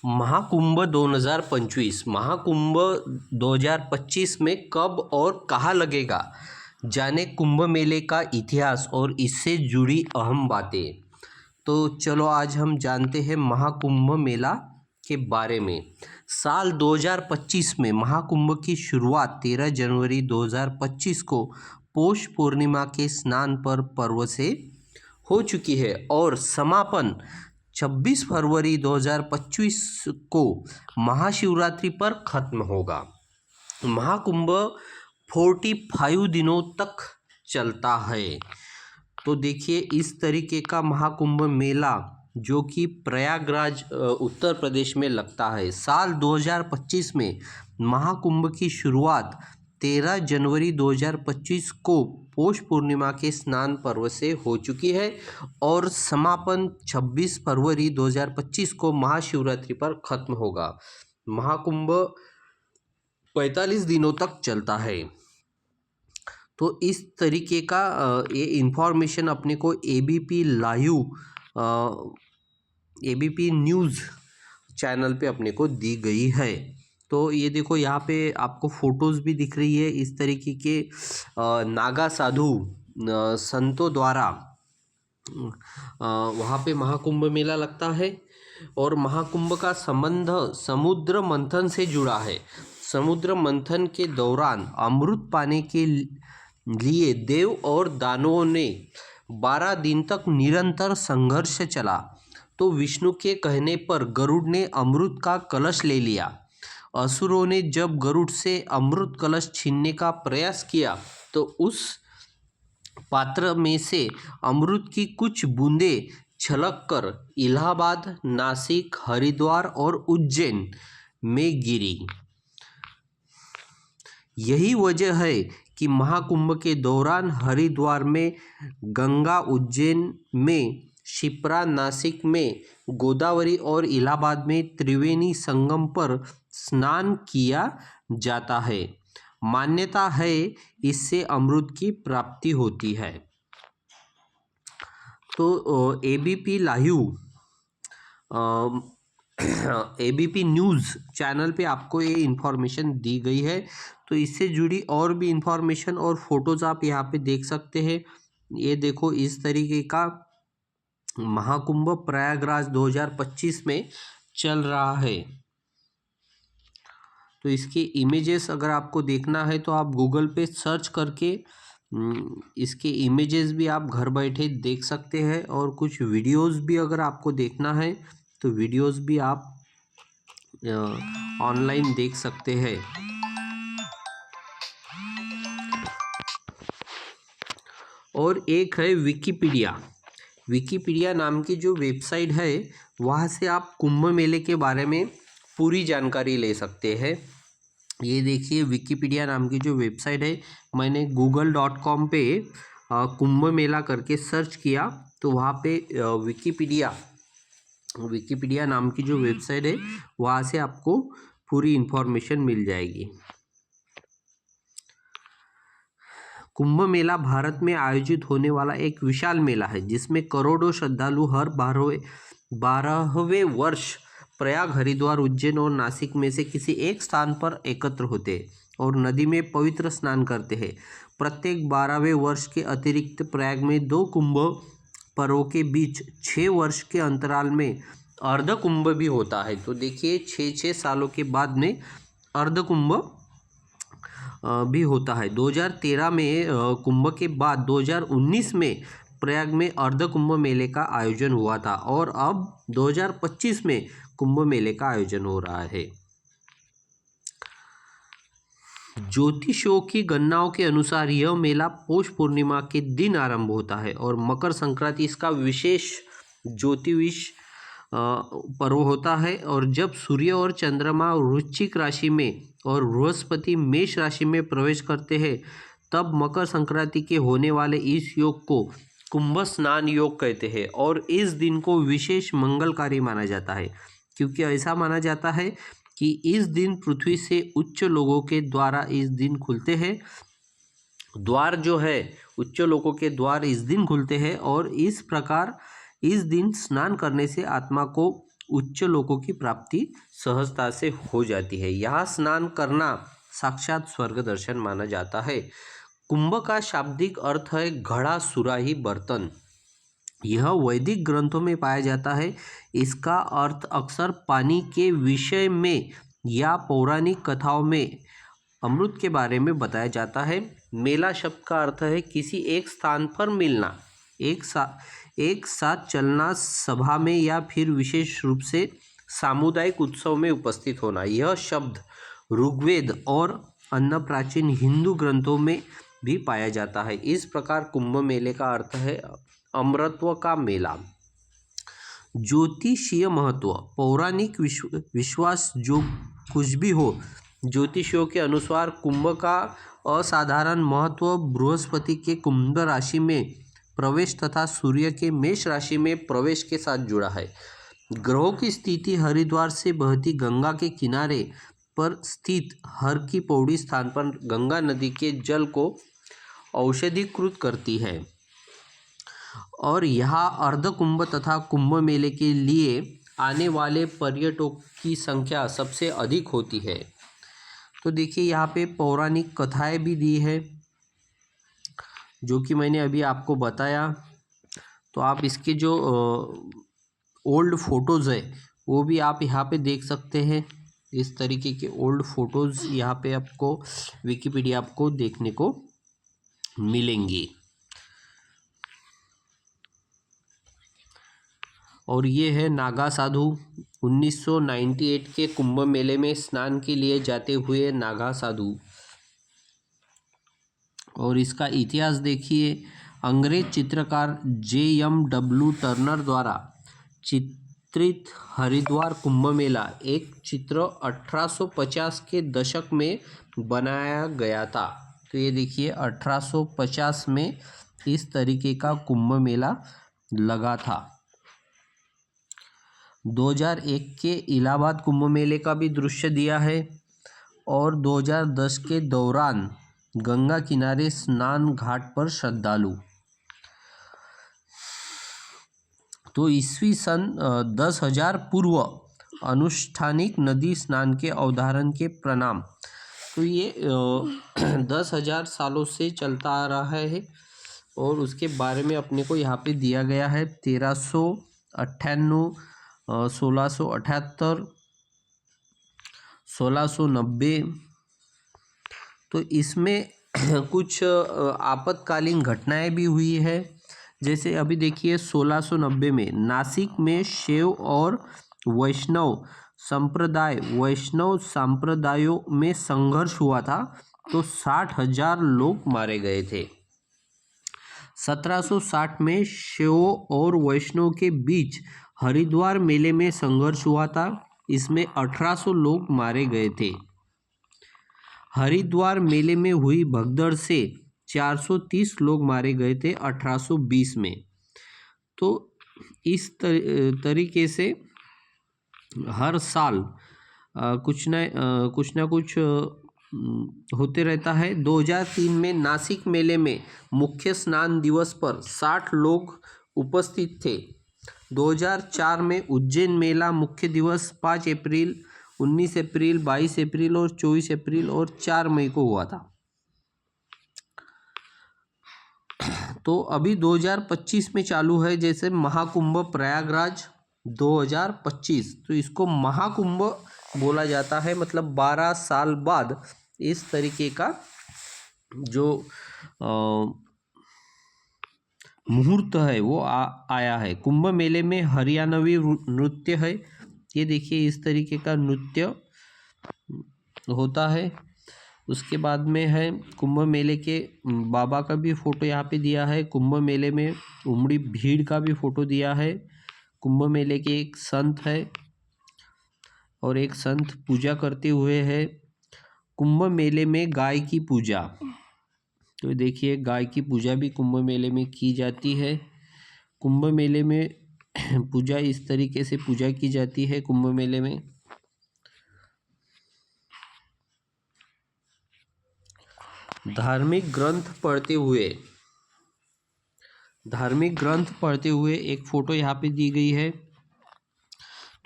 महाकुंभ 2025 महाकुंभ 2025 में कब और कहाँ लगेगा, जाने कुंभ मेले का इतिहास और इससे जुड़ी अहम बातें। तो चलो आज हम जानते हैं महाकुंभ मेला के बारे में। साल 2025 में महाकुंभ की शुरुआत 13 जनवरी 2025 को पौष पूर्णिमा के स्नान पर पर्व से हो चुकी है और समापन 26 फरवरी 2025 को महाशिवरात्रि पर खत्म होगा। महाकुंभ 45 दिनों तक चलता है। तो देखिए इस तरीके का महाकुंभ मेला जो कि प्रयागराज उत्तर प्रदेश में लगता है। साल 2025 में महाकुंभ की शुरुआत 13 जनवरी 2025 को पौष पूर्णिमा के स्नान पर्व से हो चुकी है और समापन 26 फरवरी 2025 को महाशिवरात्रि पर खत्म होगा। महाकुंभ 45 दिनों तक चलता है। तो इस तरीके का ये इन्फॉर्मेशन अपने को ABP live ABP news channel पे अपने को दी गई है। तो ये देखो यहाँ पे आपको फ़ोटोज़ भी दिख रही है। इस तरीके के नागा साधु संतों द्वारा वहाँ पे महाकुंभ मेला लगता है और महाकुंभ का संबंध समुद्र मंथन से जुड़ा है। समुद्र मंथन के दौरान अमृत पाने के लिए देव और दानवों ने 12 दिन तक निरंतर संघर्ष चला। तो विष्णु के कहने पर गरुड़ ने अमृत का कलश ले लिया। असुरों ने जब गरुड़ से अमृत कलश छीनने का प्रयास किया तो उस पात्र में से अमृत की कुछ बूंदें छलककर इलाहाबाद, नासिक, हरिद्वार और उज्जैन में गिरी। यही वजह है कि महाकुंभ के दौरान हरिद्वार में गंगा, उज्जैन में शिप्रा, नासिक में गोदावरी और इलाहाबाद में त्रिवेणी संगम पर स्नान किया जाता है। मान्यता है इससे अमृत की प्राप्ति होती है। तो ABP live ABP news channel पे आपको ये इन्फॉर्मेशन दी गई है। तो इससे जुड़ी और भी इन्फॉर्मेशन और फोटोज़ आप यहाँ पे देख सकते हैं। ये देखो इस तरीके का महाकुंभ प्रयागराज 2025 में चल रहा है। तो इसके इमेजेस अगर आपको देखना है तो आप गूगल पे सर्च करके इसके इमेजेस भी आप घर बैठे देख सकते हैं और कुछ वीडियोस भी अगर आपको देखना है तो वीडियोस भी आप ऑनलाइन देख सकते हैं। और एक है विकिपीडिया नाम की जो वेबसाइट है वहाँ से आप कुंभ मेले के बारे में पूरी जानकारी ले सकते हैं। ये देखिए विकिपीडिया नाम की जो वेबसाइट है, मैंने google.com पे कुंभ मेला करके सर्च किया तो वहाँ पे विकिपीडिया नाम की जो वेबसाइट है वहाँ से आपको पूरी इन्फॉर्मेशन मिल जाएगी। कुंभ मेला भारत में आयोजित होने वाला एक विशाल मेला है जिसमें करोड़ों श्रद्धालु हर 12वें वर्ष प्रयाग, हरिद्वार, उज्जैन और नासिक में से किसी एक स्थान पर एकत्र होते हैं और नदी में पवित्र स्नान करते हैं। प्रत्येक 12वें वर्ष के अतिरिक्त प्रयाग में 2 कुंभ पर्वों के बीच 6 वर्ष के अंतराल में अर्ध कुंभ भी होता है। तो देखिए 6 सालों के बाद में अर्ध कुंभ भी होता है। 2013 में कुंभ के बाद 2019 में प्रयाग में अर्ध कुंभ मेले का आयोजन हुआ था और अब 2025 में कुंभ मेले का आयोजन हो रहा है। ज्योतिषों की गणनाओं के अनुसार यह मेला पौष पूर्णिमा के दिन आरंभ होता है और मकर संक्रांति इसका विशेष ज्योतिष पर्व होता है। और जब सूर्य और चंद्रमा वृश्चिक राशि में और बृहस्पति मेष राशि में प्रवेश करते हैं तब मकर संक्रांति के होने वाले इस योग को कुंभ स्नान योग कहते हैं और इस दिन को विशेष मंगलकारी माना जाता है क्योंकि ऐसा माना जाता है कि इस दिन पृथ्वी से उच्च लोगों के द्वारा इस दिन खुलते हैं। द्वार जो है उच्च लोगों के द्वार इस दिन खुलते हैं और इस प्रकार इस दिन स्नान करने से आत्मा को उच्च लोकों की प्राप्ति सहजता से हो जाती है। यहाँ स्नान करना साक्षात स्वर्ग दर्शन माना जाता है। कुंभ का शाब्दिक अर्थ है घड़ा, सुराही, बर्तन। यह वैदिक ग्रंथों में पाया जाता है। इसका अर्थ अक्सर पानी के विषय में या पौराणिक कथाओं में अमृत के बारे में बताया जाता है। मेला शब्द का अर्थ है किसी एक स्थान पर मिलना, एक साथ चलना, सभा में या फिर विशेष रूप से सामुदायिक उत्सव में उपस्थित होना। यह शब्द ऋग्वेद और अन्य प्राचीन हिंदू ग्रंथों में भी पाया जाता है। इस प्रकार कुंभ मेले का अर्थ है अमरत्व का मेला। ज्योतिषीय महत्व, पौराणिक विश्वास जो कुछ भी हो, ज्योतिषियों के अनुसार कुंभ का असाधारण महत्व बृहस्पति के कुंभ राशि में प्रवेश तथा सूर्य के मेष राशि में प्रवेश के साथ जुड़ा है। ग्रहों की स्थिति हरिद्वार से बहती गंगा के किनारे पर स्थित हर की पौड़ी स्थान पर गंगा नदी के जल को औषधीकृत करती है और यहाँ अर्धकुंभ तथा कुंभ मेले के लिए आने वाले पर्यटकों की संख्या सबसे अधिक होती है। तो देखिए यहाँ पे पौराणिक कथाएं भी दी है जो कि मैंने अभी आपको बताया। तो आप इसके जो ओल्ड फोटोज़ है वो भी आप यहाँ पे देख सकते हैं। इस तरीके के ओल्ड फोटोज़ यहाँ पे आपको विकिपीडिया आपको देखने को मिलेंगी। और ये है नागा साधु। 1998 के कुंभ मेले में स्नान के लिए जाते हुए नागा साधु। और इसका इतिहास देखिए, अंग्रेज चित्रकार JMW टर्नर द्वारा चित्रित हरिद्वार कुंभ मेला एक चित्र 1850 के दशक में बनाया गया था। तो ये देखिए 1850 में इस तरीके का कुंभ मेला लगा था। 2001 के इलाहाबाद कुंभ मेले का भी दृश्य दिया है और 2010 के दौरान गंगा किनारे स्नान घाट पर श्रद्धालु। तो ईस्वी सन 10,000 पूर्व अनुष्ठानिक नदी स्नान के अवधारण के प्रणाम। तो ये 10,000 सालों से चलता आ रहा है और उसके बारे में अपने को यहाँ पे दिया गया है 1398, 1678, 1690। तो इसमें कुछ आपातकालीन घटनाएं भी हुई है। जैसे अभी देखिए 1690 में नासिक में शैव और वैष्णव संप्रदायों में संघर्ष हुआ था, तो 60,000 लोग मारे गए थे। 1760 में शैवों और वैष्णव के बीच हरिद्वार मेले में संघर्ष हुआ था, इसमें 1800 लोग मारे गए थे। हरिद्वार मेले में हुई भगदड़ से 430 लोग मारे गए थे 1820 में। तो इस तरीके से हर साल कुछ ना कुछ होते रहता है। 2003 में नासिक मेले में मुख्य स्नान दिवस पर 60 लोग उपस्थित थे। 2004 में उज्जैन मेला मुख्य दिवस 5 अप्रैल, 19 अप्रैल, 22 अप्रैल और 24 अप्रैल और 4 मई को हुआ था। तो अभी 2025 में चालू है जैसे महाकुंभ प्रयागराज 2025। तो इसको महाकुंभ बोला जाता है, मतलब 12 साल बाद इस तरीके का जो मुहूर्त है वो आया है। कुंभ मेले में हरियाणवी नृत्य है। ये देखिए इस तरीके का नृत्य होता है। उसके बाद में है कुंभ मेले के बाबा का भी फोटो यहाँ पे दिया है। कुंभ मेले में उमड़ी भीड़ का भी फोटो दिया है। कुंभ मेले के एक संत है और एक संत पूजा करते हुए है। कुंभ मेले में गाय की पूजा, तो देखिए गाय की पूजा भी कुंभ मेले में की जाती है। कुंभ मेले में पूजा इस तरीके से पूजा की जाती है। कुंभ मेले में धार्मिक ग्रंथ पढ़ते हुए एक फोटो यहाँ पे दी गई है।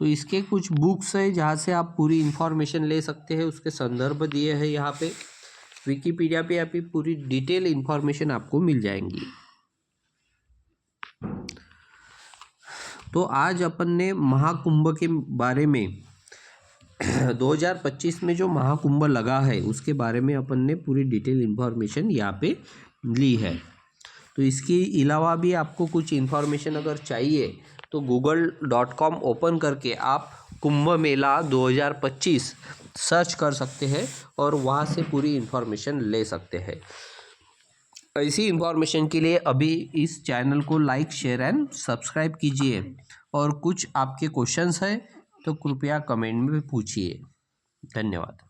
तो इसके कुछ बुक्स है जहाँ से आप पूरी इन्फॉर्मेशन ले सकते हैं, उसके संदर्भ दिए हैं यहाँ पे। विकिपीडिया पे आपकी पूरी डिटेल इन्फॉर्मेशन आपको मिल जाएंगी। तो आज अपन ने महाकुंभ के बारे में 2025 में जो महाकुंभ लगा है उसके बारे में अपन ने पूरी डिटेल इन्फॉर्मेशन यहाँ पे ली है। तो इसके अलावा भी आपको कुछ इन्फॉर्मेशन अगर चाहिए तो google.com ओपन करके आप कुंभ मेला 2025 सर्च कर सकते हैं और वहाँ से पूरी इन्फॉर्मेशन ले सकते हैं। ऐसी इन्फॉर्मेशन के लिए अभी इस चैनल को लाइक, शेयर एंड सब्सक्राइब कीजिए। और कुछ आपके क्वेश्चंस हैं तो कृपया कमेंट में पूछिए। धन्यवाद।